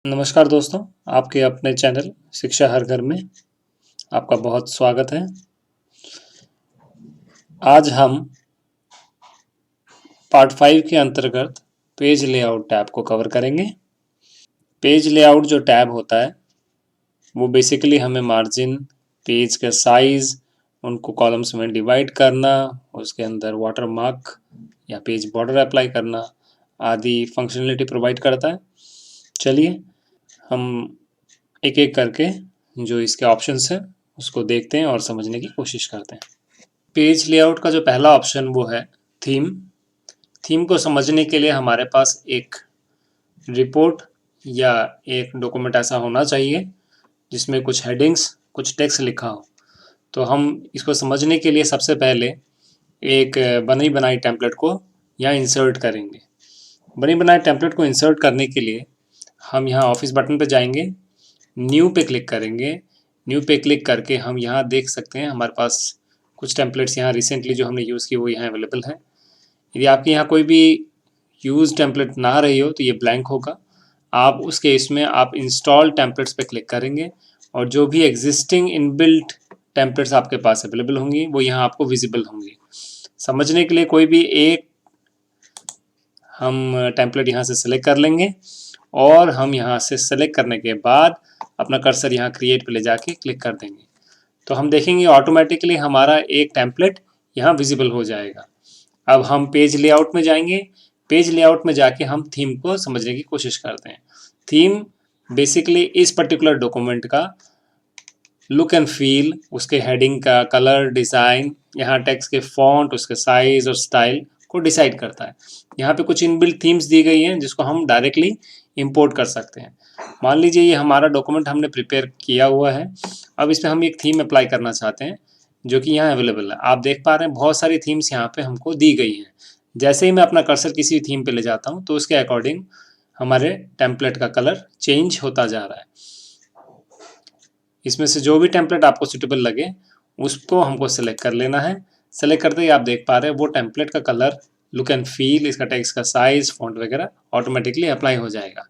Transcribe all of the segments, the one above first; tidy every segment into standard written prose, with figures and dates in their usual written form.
नमस्कार दोस्तों, आपके अपने चैनल शिक्षा हर घर में आपका बहुत स्वागत है। आज हम पार्ट 5 के अंतर्गत पेज लेआउट टैब को कवर करेंगे। पेज लेआउट जो टैब होता है वो बेसिकली हमें मार्जिन, पेज का साइज़, उनको कॉलम्स में डिवाइड करना, उसके अंदर वाटर मार्क या पेज बॉर्डर अप्लाई करना आदि फंक्शनलिटी प्रोवाइड करता है। चलिए हम एक एक करके जो इसके ऑप्शंस हैं उसको देखते हैं और समझने की कोशिश करते हैं। पेज लेआउट का जो पहला ऑप्शन वो है थीम। थीम को समझने के लिए हमारे पास एक रिपोर्ट या एक डॉक्यूमेंट ऐसा होना चाहिए जिसमें कुछ हेडिंग्स, कुछ टेक्स्ट लिखा हो। तो हम इसको समझने के लिए सबसे पहले एक बनी बनाई टेम्पलेट को यहाँ इंसर्ट करेंगे। बनी बनाई टेम्पलेट को इंसर्ट करने के लिए हम यहाँ ऑफिस बटन पे जाएंगे, न्यू पे क्लिक करेंगे। न्यू पे क्लिक करके हम यहाँ देख सकते हैं हमारे पास कुछ टेम्पलेट्स यहाँ रिसेंटली जो हमने यूज़ की वो यहाँ अवेलेबल है। यदि आपके यहाँ कोई भी यूज टेम्पलेट ना रही हो तो ये ब्लैंक होगा। आप उस केस में आप इंस्टॉल टेम्पलेट्स पे क्लिक करेंगे और जो भी एग्जिस्टिंग इनबिल्ट टेम्पलेट्स आपके पास अवेलेबल होंगी वो यहाँ आपको विजिबल होंगी। समझने के लिए कोई भी एक हम टेम्पलेट यहाँ से सेलेक्ट कर लेंगे और हम यहाँ से सेलेक्ट करने के बाद अपना कर्सर यहाँ क्रिएट पे ले जाके क्लिक कर देंगे तो हम देखेंगे ऑटोमेटिकली हमारा एक टेम्पलेट यहाँ विजिबल हो जाएगा। अब हम पेज लेआउट में जाएंगे। पेज लेआउट में जाके हम थीम को समझने की कोशिश करते हैं। थीम बेसिकली इस पर्टिकुलर डॉक्यूमेंट का लुक एंड फील, उसके हेडिंग का कलर, डिज़ाइन, यहाँ टेक्स्ट के फॉन्ट, उसके साइज और स्टाइल को डिसाइड करता है। यहाँ पे कुछ इनबिल्ट थीम्स दी गई हैं जिसको हम डायरेक्टली इंपोर्ट कर सकते हैं। मान लीजिए ये हमारा डॉक्यूमेंट हमने प्रिपेयर किया हुआ है। अब इस पर हम एक थीम अप्लाई करना चाहते हैं जो कि यहाँ अवेलेबल है। आप देख पा रहे हैं बहुत सारी थीम्स यहाँ पे हमको दी गई हैं। जैसे ही मैं अपना कर्सर किसी थीम पे ले जाता हूँ तो उसके अकॉर्डिंग हमारे टेम्पलेट का कलर चेंज होता जा रहा है। इसमें से जो भी टेम्पलेट आपको सुटेबल लगे उसको हमको सेलेक्ट कर लेना है। सेलेक्ट करते ही आप देख पा रहे हैं वो टेम्पलेट का कलर, लुक एंड फील, इसका टेक्स्ट का साइज, फॉन्ट वगैरह ऑटोमेटिकली अप्लाई हो जाएगा।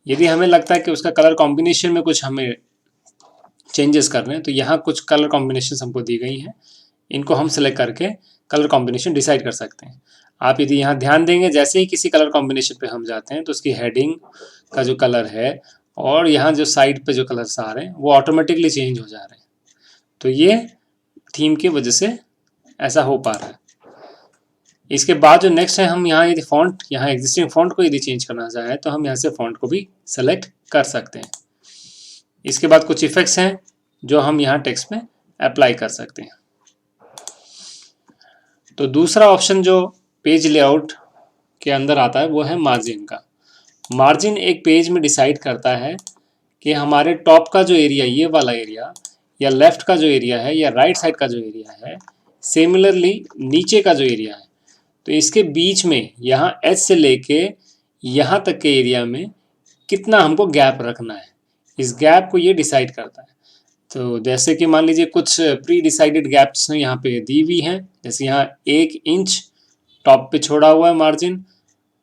यदि हमें लगता है कि उसका कलर कॉम्बिनेशन में कुछ हमें चेंजेस करने हैं तो यहाँ कुछ कलर कॉम्बिनेशन हमको दी गई हैं, इनको हम सेलेक्ट करके कलर कॉम्बिनेशन डिसाइड कर सकते हैं। आप यदि यहाँ ध्यान देंगे जैसे ही किसी कलर कॉम्बिनेशन पे हम जाते हैं तो उसकी हेडिंग का जो कलर है और यहाँ जो साइड पे जो कलर्स आ रहे हैं वो ऑटोमेटिकली चेंज हो जा रहे हैं। तो ये थीम की वजह से ऐसा हो पा रहा है। इसके बाद जो नेक्स्ट है, हम यहाँ यदि फॉन्ट, यहाँ एग्जिस्टिंग फॉन्ट को यदि चेंज करना चाहें तो हम यहाँ से फॉन्ट को भी सेलेक्ट कर सकते हैं। इसके बाद कुछ इफेक्ट्स हैं जो हम यहाँ टेक्स्ट में अप्लाई कर सकते हैं। तो दूसरा ऑप्शन जो पेज लेआउट के अंदर आता है वो है मार्जिन का। मार्जिन एक पेज में डिसाइड करता है कि हमारे टॉप का जो एरिया, ये वाला एरिया, या लेफ्ट का जो एरिया है या राइट साइड का जो एरिया है, सिमिलरली नीचे का जो एरिया है, तो इसके बीच में यहाँ एच से लेके यहाँ तक के एरिया में कितना हमको गैप रखना है, इस गैप को ये डिसाइड करता है। तो जैसे कि मान लीजिए कुछ प्री डिसाइडेड गैप्स यहाँ पे दी हुई हैं, जैसे यहाँ 1 इंच टॉप पे छोड़ा हुआ है मार्जिन,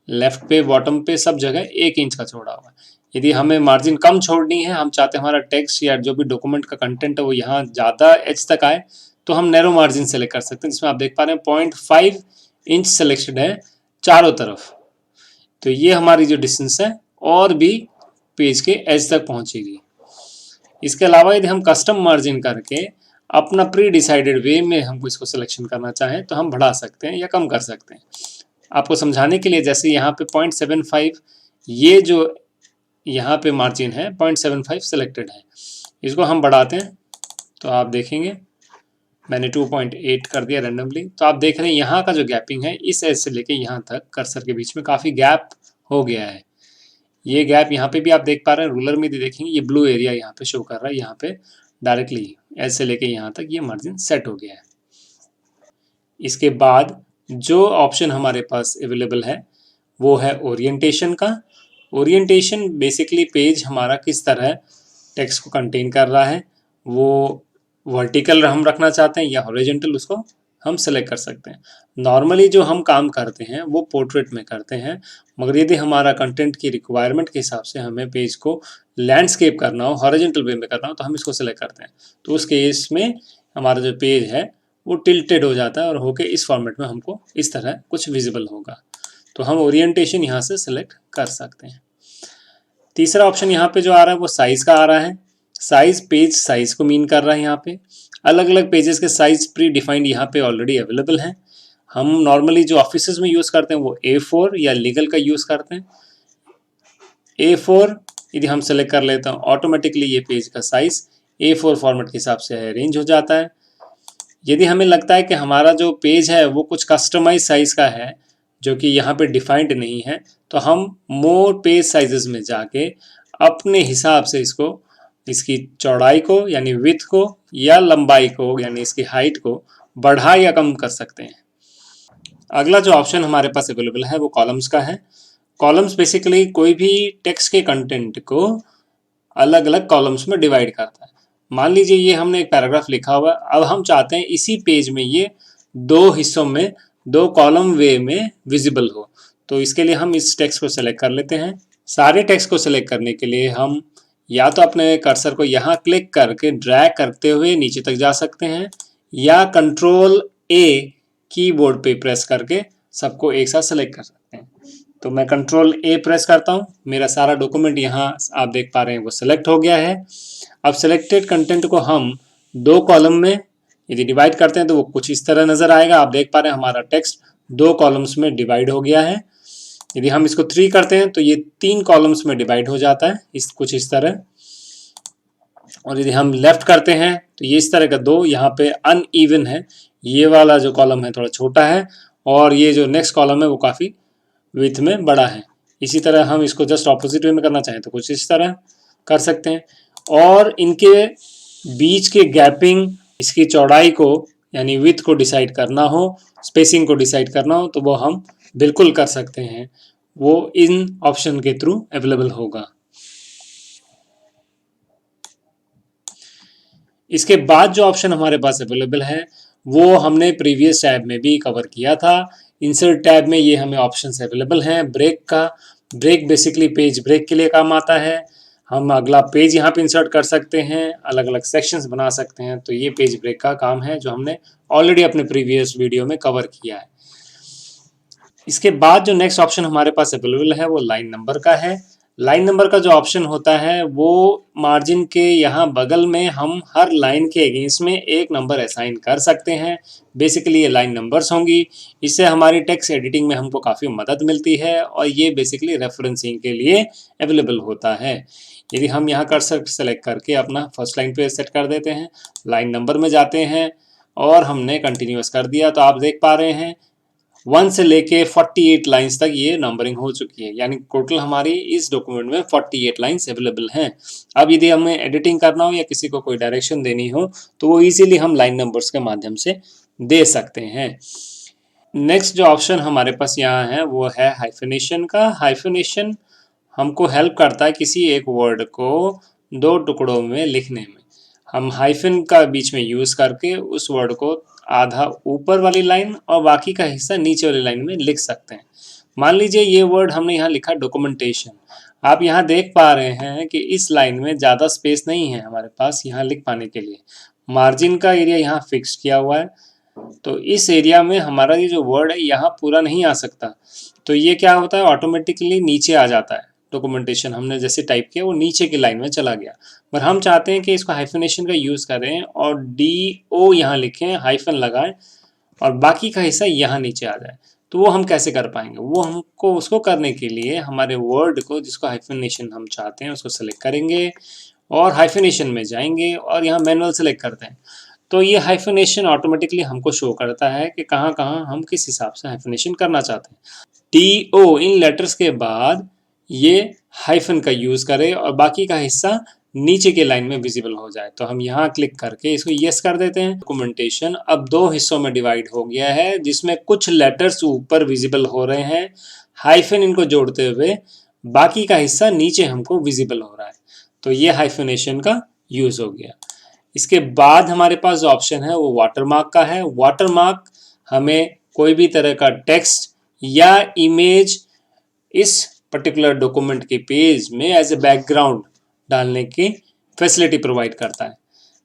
लेफ्ट पे बॉटम पे सब जगह 1 इंच का छोड़ा हुआ है। यदि हमें मार्जिन कम छोड़नी है, हम चाहते हैं हमारा टेक्स्ट या जो भी डॉक्यूमेंट का कंटेंट है वो यहाँ ज़्यादा एच तक आए, तो हम नैरो मार्जिन सेलेक्ट कर सकते हैं, जिसमें आप देख पा रहे हैं 0.5 इंच सेलेक्टेड है चारों तरफ। तो ये हमारी जो डिस्टेंस है और भी पेज के एज तक पहुँचेगी। इसके अलावा यदि हम कस्टम मार्जिन करके अपना प्री डिसाइडेड वे में हमको इसको सिलेक्शन करना चाहें तो हम बढ़ा सकते हैं या कम कर सकते हैं। आपको समझाने के लिए, जैसे यहाँ पे 0.75, ये जो यहाँ पे मार्जिन है 0.75 सेलेक्टेड है, इसको हम बढ़ाते हैं तो आप देखेंगे मैंने 2.8 कर दिया रैंडमली। तो आप देख रहे हैं यहाँ का जो गैपिंग है इस एज से लेके यहाँ तक कर्सर के बीच में काफ़ी गैप हो गया है। ये गैप यहाँ पे भी आप देख पा रहे हैं, रूलर में भी देखेंगे ये ब्लू एरिया यहाँ पे शो कर रहा है, यहाँ पे डायरेक्टली एज से लेके यहाँ तक ये मार्जिन सेट हो गया है। इसके बाद जो ऑप्शन हमारे पास अवेलेबल है वो है ओरिएंटेशन का। ओरिएंटेशन बेसिकली पेज हमारा किस तरह टेक्स्ट को कंटेन कर रहा है, वो वर्टिकल हम रखना चाहते हैं या हॉरिजॉन्टल उसको हम सेलेक्ट कर सकते हैं। नॉर्मली जो हम काम करते हैं वो पोर्ट्रेट में करते हैं, मगर यदि हमारा कंटेंट की रिक्वायरमेंट के हिसाब से हमें पेज को लैंडस्केप करना हो, हॉरिजॉन्टल वे में करना हो, तो हम इसको सेलेक्ट करते हैं। तो उस केस में हमारा जो पेज है वो टिल्टेड हो जाता है और होके इस फॉर्मेट में हमको इस तरह कुछ विजिबल होगा। तो हम ओरिएंटेशन यहाँ से सेलेक्ट कर सकते हैं। तीसरा ऑप्शन यहाँ पे जो आ रहा है वो साइज का आ रहा है। साइज पेज साइज को मीन कर रहा है। यहाँ पे अलग अलग पेजेस के साइज प्री डिफाइंड यहाँ पे ऑलरेडी अवेलेबल हैं। हम नॉर्मली जो ऑफिस में यूज़ करते हैं वो A4 या लीगल का यूज़ करते हैं। A4 यदि हम सेलेक्ट कर लेते हैं ऑटोमेटिकली ये पेज का साइज A4 फॉर्मेट के हिसाब से अरेंज हो जाता है। यदि हमें लगता है कि हमारा जो पेज है वो कुछ कस्टमाइज साइज का है जो कि यहाँ पे डिफाइंड नहीं है, तो हम मोर पेज साइजेस में जाके अपने हिसाब से इसको, इसकी चौड़ाई को यानी विड्थ को या लंबाई को यानी इसकी हाइट को बढ़ा या कम कर सकते हैं। अगला जो ऑप्शन हमारे पास अवेलेबल है वो कॉलम्स का है। कॉलम्स बेसिकली कोई भी टेक्स्ट के कंटेंट को अलग अलग कॉलम्स में डिवाइड करता है। मान लीजिए ये हमने एक पैराग्राफ लिखा हुआ है, अब हम चाहते हैं इसी पेज में ये दो हिस्सों में दो कॉलम वे में विजिबल हो। तो इसके लिए हम इस टेक्स्ट को सेलेक्ट कर लेते हैं। सारे टेक्स्ट को सेलेक्ट करने के लिए हम या तो अपने कर्सर को यहाँ क्लिक करके ड्रैग करते हुए नीचे तक जा सकते हैं, या कंट्रोल A कीबोर्ड पे प्रेस करके सबको एक साथ सेलेक्ट कर सकते हैं। तो मैं कंट्रोल A प्रेस करता हूँ, मेरा सारा डॉक्यूमेंट यहाँ आप देख पा रहे हैं वो सेलेक्ट हो गया है। अब सेलेक्टेड कंटेंट को हम दो कॉलम में यदि डिवाइड करते हैं तो वो कुछ इस तरह नजर आएगा। आप देख पा रहे हैं हमारा टेक्स्ट दो कॉलम्स में डिवाइड हो गया है। यदि हम इसको 3 करते हैं तो ये 3 कॉलम्स में डिवाइड हो जाता है, कुछ इस तरह। और यदि हम लेफ्ट करते हैं तो ये इस तरह का दो, यहाँ पे अनइवन है, ये वाला जो कॉलम है थोड़ा छोटा है और ये जो नेक्स्ट कॉलम है वो काफ़ी विड्थ में बड़ा है। इसी तरह हम इसको जस्ट ऑपोजिट वे में करना चाहें तो कुछ इस तरह कर सकते हैं। और इनके बीच के गैपिंग, इसकी चौड़ाई को यानी विड्थ को डिसाइड करना हो, स्पेसिंग को डिसाइड करना हो, तो वो हम बिल्कुल कर सकते हैं। वो इन ऑप्शन के थ्रू अवेलेबल होगा। इसके बाद जो ऑप्शन हमारे पास अवेलेबल है वो हमने प्रीवियस टैब में भी कवर किया था। इंसर्ट टैब में ये हमें ऑप्शंस अवेलेबल हैं ब्रेक का। ब्रेक बेसिकली पेज ब्रेक के लिए काम आता है। हम अगला पेज यहाँ पे इंसर्ट कर सकते हैं, अलग अलग सेक्शंस बना सकते हैं। तो ये पेज ब्रेक का काम है जो हमने ऑलरेडी अपने प्रीवियस वीडियो में कवर किया है। इसके बाद जो नेक्स्ट ऑप्शन हमारे पास अवेलेबल है वो लाइन नंबर का है। लाइन नंबर का जो ऑप्शन होता है वो मार्जिन के यहाँ बगल में हम हर लाइन के अगेंस्ट में एक नंबर असाइन कर सकते हैं। बेसिकली ये लाइन नंबर्स होंगी। इससे हमारी टेक्स्ट एडिटिंग में हमको काफ़ी मदद मिलती है और ये बेसिकली रेफरेंसिंग के लिए अवेलेबल होता है। यदि हम यहाँ कर्सर सेलेक्ट करके अपना फर्स्ट लाइन पे सेट कर देते हैं, लाइन नंबर में जाते हैं और हमने कंटिन्यूअस कर दिया, तो आप देख पा रहे हैं 1 से लेके 48 लाइंस तक ये नंबरिंग हो चुकी है। यानी टोटल हमारी इस डॉक्यूमेंट में 48 लाइंस अवेलेबल हैं। अब यदि हमें एडिटिंग करना हो या किसी को कोई डायरेक्शन देनी हो तो वो इजीली हम लाइन नंबर्स के माध्यम से दे सकते हैं। नेक्स्ट जो ऑप्शन हमारे पास यहाँ है वो है हाइफिनेशन का। हाइफिनेशन हमको हेल्प करता है किसी एक वर्ड को दो टुकड़ों में लिखने में। हम हाइफन का बीच में यूज़ करके उस वर्ड को आधा ऊपर वाली लाइन और बाकी का हिस्सा नीचे वाली लाइन में लिख सकते हैं। मान लीजिए ये वर्ड हमने यहाँ लिखा डॉक्यूमेंटेशन। आप यहाँ देख पा रहे हैं कि इस लाइन में ज़्यादा स्पेस नहीं है हमारे पास यहाँ लिख पाने के लिए। मार्जिन का एरिया यहाँ फिक्स किया हुआ है, तो इस एरिया में हमारा ये जो वर्ड है यहाँ पूरा नहीं आ सकता। तो ये क्या होता है, ऑटोमेटिकली नीचे आ जाता है। डॉक्यूमेंटेशन हमने जैसे टाइप किया वो नीचे की लाइन में चला गया। पर हम चाहते हैं कि इसको हाइफिनेशन का यूज़ करें और DO यहाँ लिखें, हाइफन लगाएं और बाकी का हिस्सा यहाँ नीचे आ जाए। तो वो हम कैसे कर पाएंगे? वो हमको उसको करने के लिए हमारे वर्ड को जिसको हाइफिनेशन हम चाहते हैं उसको सेलेक्ट करेंगे और हाइफिनेशन में जाएंगे और यहाँ मैनुअल सेलेक्ट करते हैं। तो ये हाइफिनेशन ऑटोमेटिकली हमको शो करता है कि कहाँ कहाँ हम किस हिसाब से हाइफिनेशन करना चाहते हैं। DO इन लेटर्स के बाद ये हाइफन का यूज़ करें और बाकी का हिस्सा नीचे के लाइन में विजिबल हो जाए। तो हम यहाँ क्लिक करके इसको यस कर देते हैं। डॉक्यूमेंटेशन अब दो हिस्सों में डिवाइड हो गया है जिसमें कुछ लेटर्स ऊपर विजिबल हो रहे हैं, हाइफन इनको जोड़ते हुए बाकी का हिस्सा नीचे हमको विजिबल हो रहा है। तो ये हाइफिनेशन का यूज़ हो गया। इसके बाद हमारे पास जो ऑप्शन है वो वाटरमार्क का है। वाटरमार्क हमें कोई भी तरह का टेक्स्ट या इमेज इस पर्टिकुलर डॉक्यूमेंट के पेज में एज ए बैकग्राउंड डालने की फैसिलिटी प्रोवाइड करता है।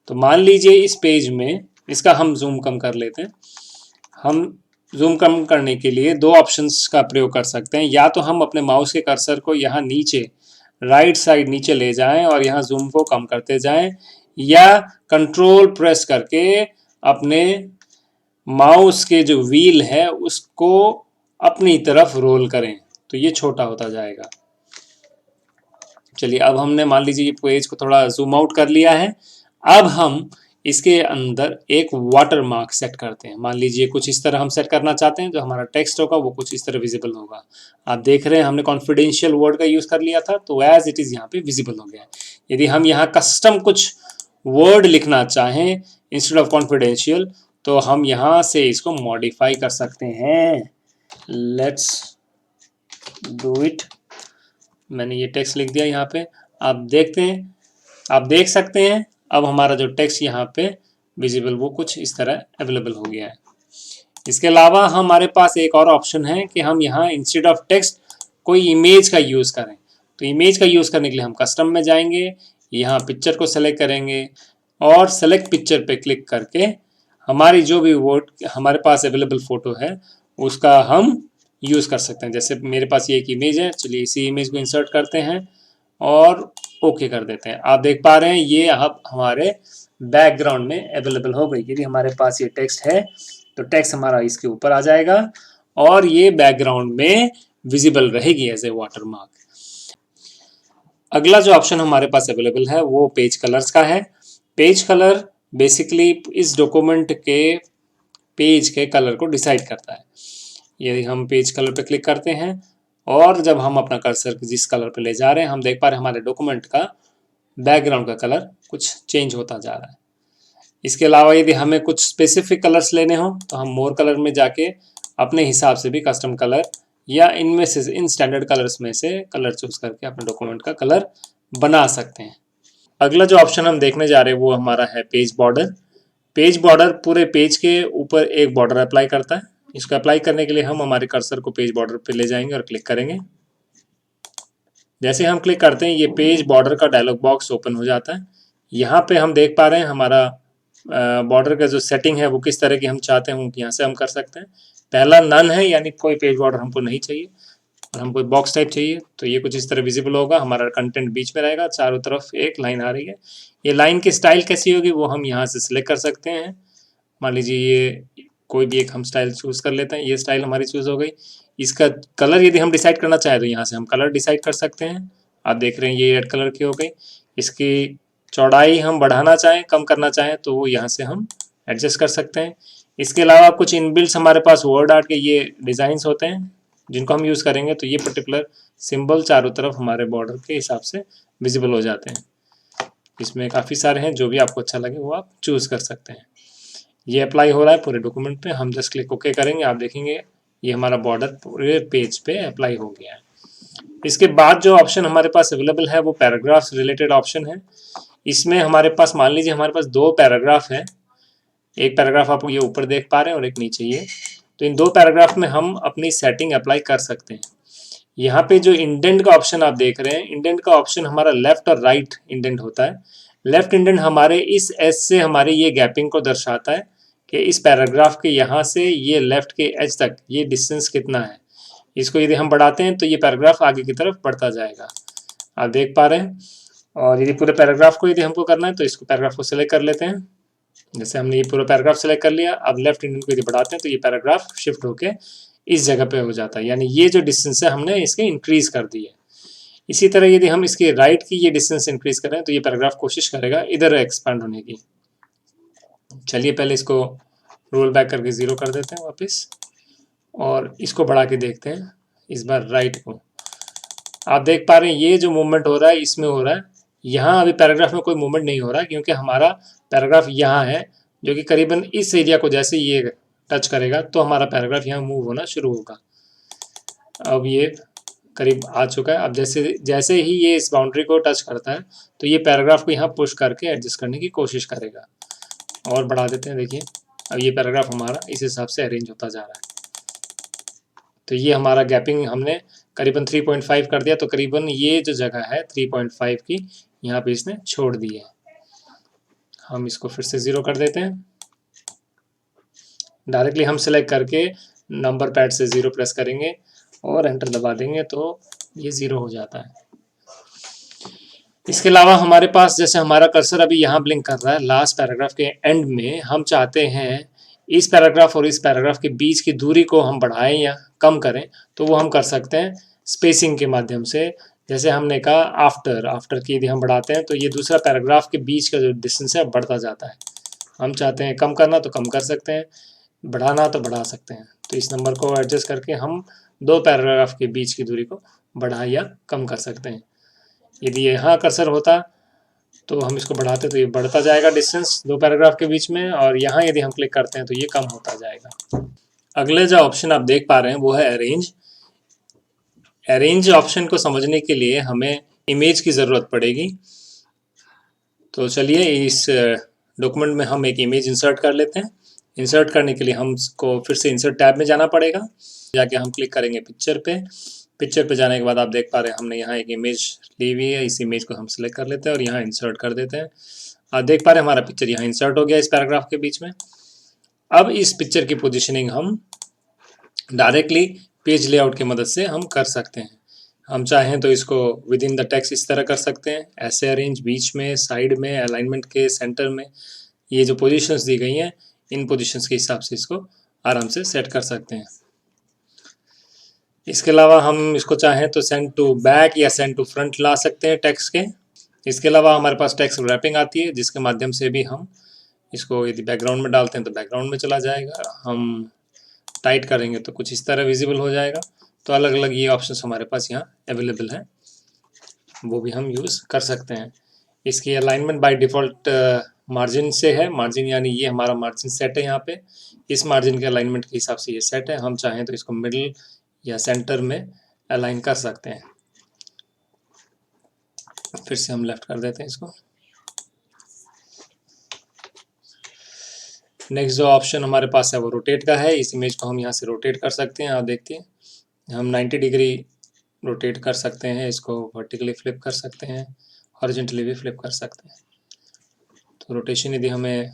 तो मान लीजिए इस पेज में, इसका हम जूम कम कर लेते हैं। हम जूम कम करने के लिए दो ऑप्शंस का प्रयोग कर सकते हैं। या तो हम अपने माउस के कर्सर को यहाँ नीचे राइट साइड नीचे ले जाएं और यहाँ जूम को कम करते जाएं, या कंट्रोल प्रेस करके अपने माउस के जो व्हील है उसको अपनी तरफ रोल करें तो ये छोटा होता जाएगा। चलिए अब हमने मान लीजिए ये पेज को थोड़ा जूम आउट कर लिया है। अब हम इसके अंदर एक वाटर मार्क सेट करते हैं। मान लीजिए कुछ इस तरह हम सेट करना चाहते हैं, जो हमारा टेक्स्ट होगा वो कुछ इस तरह विजिबल होगा। आप देख रहे हैं हमने कॉन्फिडेंशियल वर्ड का यूज कर लिया था तो एज इट इज यहाँ पे विजिबल हो गया है। यदि हम यहाँ कस्टम कुछ वर्ड लिखना चाहें इंस्टेड ऑफ कॉन्फिडेंशियल तो हम यहाँ से इसको मॉडिफाई कर सकते हैं। Let's do it. मैंने ये टेक्स्ट लिख दिया यहाँ पे। आप देखते हैं, आप देख सकते हैं अब हमारा जो टेक्स्ट यहाँ पे विजिबल वो कुछ इस तरह अवेलेबल हो गया है। इसके अलावा हमारे पास एक और ऑप्शन है कि हम यहाँ इंस्टेड ऑफ टेक्स्ट कोई इमेज का यूज़ करें। तो इमेज का यूज़ करने के लिए हम कस्टम में जाएंगे, यहाँ पिक्चर को सेलेक्ट करेंगे और सेलेक्ट पिक्चर पे क्लिक करके हमारी जो भी वर्ड हमारे पास अवेलेबल फ़ोटो है उसका हम यूज़ कर सकते हैं। जैसे मेरे पास ये एक इमेज है, चलिए इसी इमेज को इंसर्ट करते हैं और ओके कर देते हैं। आप देख पा रहे हैं ये अब हमारे बैकग्राउंड में अवेलेबल हो गई। यदि हमारे पास ये टेक्स्ट है तो टेक्स्ट हमारा इसके ऊपर आ जाएगा और ये बैकग्राउंड में विजिबल रहेगी एज ए वाटर मार्क। अगला जो ऑप्शन हमारे पास अवेलेबल है वो पेज कलर्स का है। पेज कलर बेसिकली इस डॉक्यूमेंट के पेज के कलर को डिसाइड करता है। यदि हम पेज कलर पे क्लिक करते हैं और जब हम अपना कर्सर जिस कलर पे ले जा रहे हैं हम देख पा रहे हैं हमारे डॉक्यूमेंट का बैकग्राउंड का कलर कुछ चेंज होता जा रहा है। इसके अलावा यदि हमें कुछ स्पेसिफिक कलर्स लेने हो तो हम मोर कलर में जाके अपने हिसाब से भी कस्टम कलर या इनमें से इन स्टैंडर्ड कलर्स में से कलर चूज करके अपने डॉक्यूमेंट का कलर बना सकते हैं। अगला जो ऑप्शन हम देखने जा रहे हैं वो हमारा है पेज बॉर्डर। पेज बॉर्डर पूरे पेज के ऊपर एक बॉर्डर अप्लाई करता है। इसको अप्लाई करने के लिए हम हमारे कर्सर को पेज बॉर्डर पे ले जाएंगे और क्लिक करेंगे। जैसे हम क्लिक करते हैं ये पेज बॉर्डर का डायलॉग बॉक्स ओपन हो जाता है। यहाँ पे हम देख पा रहे हैं हमारा बॉर्डर का जो सेटिंग है वो किस तरह की हम चाहते हैं यहाँ से हम कर सकते हैं। पहला नन है, यानी कोई पेज बॉर्डर हमको नहीं चाहिए और हमको बॉक्स टाइप चाहिए। तो ये कुछ इस तरह विजिबल होगा, हमारा कंटेंट बीच में रहेगा, चारों तरफ एक लाइन आ रही है। ये लाइन की स्टाइल कैसी होगी वो हम यहाँ से सिलेक्ट कर सकते हैं। मान लीजिए ये कोई भी एक हम स्टाइल चूज कर लेते हैं। ये स्टाइल हमारी चूज हो गई। इसका कलर यदि हम डिसाइड करना चाहें तो यहाँ से हम कलर डिसाइड कर सकते हैं। आप देख रहे हैं ये रेड कलर की हो गई। इसकी चौड़ाई हम बढ़ाना चाहें कम करना चाहें तो वो यहाँ से हम एडजस्ट कर सकते हैं। इसके अलावा कुछ इनबिल्ट हमारे पास वर्ड आर्ट के ये डिज़ाइंस होते हैं जिनको हम यूज़ करेंगे तो ये पर्टिकुलर सिंबल चारों तरफ हमारे बॉर्डर के हिसाब से विजिबल हो जाते हैं। इसमें काफ़ी सारे हैं, जो भी आपको अच्छा लगे वो आप चूज़ कर सकते हैं। ये अप्लाई हो रहा है पूरे डॉक्यूमेंट पे। हम जस्ट क्लिक ओके करेंगे, आप देखेंगे ये हमारा बॉर्डर पूरे पेज पे अप्लाई हो गया है। इसके बाद जो ऑप्शन हमारे पास अवेलेबल है वो पैराग्राफ्स रिलेटेड ऑप्शन है। इसमें हमारे पास मान लीजिए हमारे पास दो पैराग्राफ है। एक पैराग्राफ आप ये ऊपर देख पा रहे हैं और एक नीचे ये। तो इन दो पैराग्राफ में हम अपनी सेटिंग अप्लाई कर सकते हैं। यहाँ पे जो इंडेंट का ऑप्शन आप देख रहे हैं, इंडेंट का ऑप्शन हमारा लेफ्ट और राइट इंडेंट होता है। लेफ्ट इंडेंट हमारे इस एज से हमारी ये गैपिंग को दर्शाता है कि इस पैराग्राफ के यहाँ से ये लेफ्ट के एज तक ये डिस्टेंस कितना है। इसको यदि हम बढ़ाते हैं तो ये पैराग्राफ आगे की तरफ बढ़ता जाएगा, आप देख पा रहे हैं। और यदि पूरे पैराग्राफ को यदि हमको करना है तो इसको पैराग्राफ को सिलेक्ट कर लेते हैं। जैसे हमने ये पूरा पैराग्राफ सेलेक्ट कर लिया, अब लेफ्ट इंडेंट को यदि बढ़ाते हैं तो ये पैराग्राफ शिफ्ट होके इस जगह पे हो जाता है, यानी ये जो डिस्टेंस है हमने इसके इंक्रीज कर दी है। इसी तरह यदि हम इसके राइट की ये डिस्टेंस इंक्रीज करें तो ये पैराग्राफ कोशिश करेगा इधर एक्सपांड होने की। चलिए पहले इसको रोल बैक करके 0 कर देते हैं वापस और इसको बढ़ा के देखते हैं इस बार राइट को। आप देख पा रहे हैं ये जो मूवमेंट हो रहा है इसमें हो रहा है। यहाँ अभी पैराग्राफ में कोई मूवमेंट नहीं हो रहा है क्योंकि हमारा पैराग्राफ यहाँ है जो कि करीबन इस एरिया को जैसे ये टच करेगा तो हमारा पैराग्राफ यहाँ मूव होना शुरू होगा। अब ये करीब आ चुका है। अब जैसे ही ये इस बाउंड्री को टच करता है तो ये पैराग्राफ को यहाँ पुश करके एडजस्ट करने की कोशिश करेगा। और बढ़ा देते हैं, देखिए अब ये पैराग्राफ हमारा इस हिसाब से अरेंज होता जा रहा है। तो ये हमारा गैपिंग हमने करीबन 3.5 कर दिया, तो करीबन ये जो जगह है 3.5 की यहाँ पे इसने छोड़ दी है। हम इसको फिर से 0 कर देते हैं। डायरेक्टली हम सिलेक्ट करके नंबर पैड से 0 प्रेस करेंगे और एंटर दबा देंगे तो ये 0 हो जाता है। इसके अलावा हमारे पास जैसे हमारा कर्सर अभी यहाँ ब्लिंक कर रहा है, लास्ट पैराग्राफ के एंड में हम चाहते हैं इस पैराग्राफ और इस पैराग्राफ के बीच की दूरी को हम बढ़ाएं या कम करें, तो वो हम कर सकते हैं स्पेसिंग के माध्यम से। जैसे हमने कहा आफ्टर की यदि हम बढ़ाते हैं तो ये दूसरा पैराग्राफ के बीच का जो डिस्टेंस है बढ़ता जाता है। हम चाहते हैं कम करना तो कम कर सकते हैं, बढ़ाना तो बढ़ा सकते हैं। तो इस नंबर को एडजस्ट करके हम दो पैराग्राफ के बीच की दूरी को बढ़ा या कम कर सकते हैं। यदि यहाँ कर्सर होता तो हम इसको बढ़ाते तो ये बढ़ता जाएगा डिस्टेंस दो पैराग्राफ के बीच में, और यहाँ यदि हम क्लिक करते हैं तो ये कम होता जाएगा। अगले जो ऑप्शन आप देख पा रहे हैं वो है अरेंज। अरेंज ऑप्शन को समझने के लिए हमें इमेज की ज़रूरत पड़ेगी। तो चलिए इस डॉक्यूमेंट में हम एक इमेज इंसर्ट कर लेते हैं। इंसर्ट करने के लिए हमको फिर से इंसर्ट टैब में जाना पड़ेगा। जाके हम क्लिक करेंगे पिक्चर पे। पिक्चर पे जाने के बाद आप देख पा रहे हैं हमने यहाँ एक इमेज ली हुई है। इस इमेज को हम सिलेक्ट कर लेते हैं और यहाँ इंसर्ट कर देते हैं। आप देख पा रहे हैं हमारा पिक्चर यहाँ इंसर्ट हो गया इस पैराग्राफ के बीच में। अब इस पिक्चर की पोजीशनिंग हम डायरेक्टली पेज लेआउट की मदद से हम कर सकते हैं। हम चाहें तो इसको विद इन द टेक्स्ट इस तरह कर सकते हैं, ऐसे अरेंज, बीच में, साइड में, अलाइनमेंट के सेंटर में। ये जो पोजीशंस दी गई हैं इन पोजीशंस के हिसाब से इसको आराम से सेट कर सकते हैं। इसके अलावा हम इसको चाहें तो सेंड टू बैक या सेंड टू फ्रंट ला सकते हैं टेक्स्ट के। इसके अलावा हमारे पास टेक्स्ट रैपिंग आती है जिसके माध्यम से भी हम इसको यदि बैकग्राउंड में डालते हैं तो बैकग्राउंड में चला जाएगा, हम टाइट करेंगे तो कुछ इस तरह विजिबल हो जाएगा। तो अलग अलग ये ऑप्शंस हमारे पास यहाँ अवेलेबल हैं, वो भी हम यूज़ कर सकते हैं। इसकी अलाइनमेंट बाय डिफ़ॉल्ट मार्जिन से है। मार्जिन यानी ये हमारा मार्जिन सेट है यहाँ पे। इस मार्जिन के अलाइनमेंट के हिसाब से ये सेट है। हम चाहें तो इसको मिडिल या सेंटर में अलाइन कर सकते हैं। फिर से हम लेफ्ट कर देते हैं इसको। नेक्स्ट जो ऑप्शन हमारे पास है वो रोटेट का है। इस इमेज को हम यहाँ से रोटेट कर सकते हैं। आप देखते हैं हम 90 डिग्री रोटेट कर सकते हैं, इसको वर्टिकली फ्लिप कर सकते हैं, हॉरिजॉन्टली भी फ्लिप कर सकते हैं। तो रोटेशन यदि हमें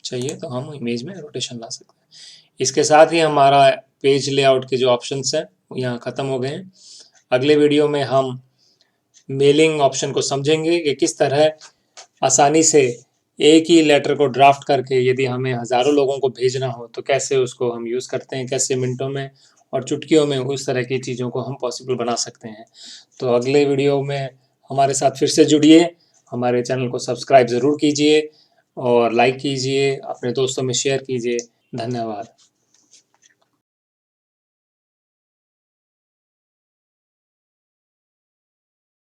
चाहिए तो हम इमेज में रोटेशन ला सकते हैं। इसके साथ ही हमारा पेज लेआउट के जो ऑप्शंस हैं वो यहाँ ख़त्म हो गए हैं। अगले वीडियो में हम मेलिंग ऑप्शन को समझेंगे कि किस तरह आसानी से एक ही लेटर को ड्राफ्ट करके यदि हमें हज़ारों लोगों को भेजना हो तो कैसे उसको हम यूज़ करते हैं, कैसे मिनटों में और चुटकियों में उस तरह की चीज़ों को हम पॉसिबल बना सकते हैं। तो अगले वीडियो में हमारे साथ फिर से जुड़िए, हमारे चैनल को सब्सक्राइब ज़रूर कीजिए और लाइक कीजिए, अपने दोस्तों में शेयर कीजिए। धन्यवाद।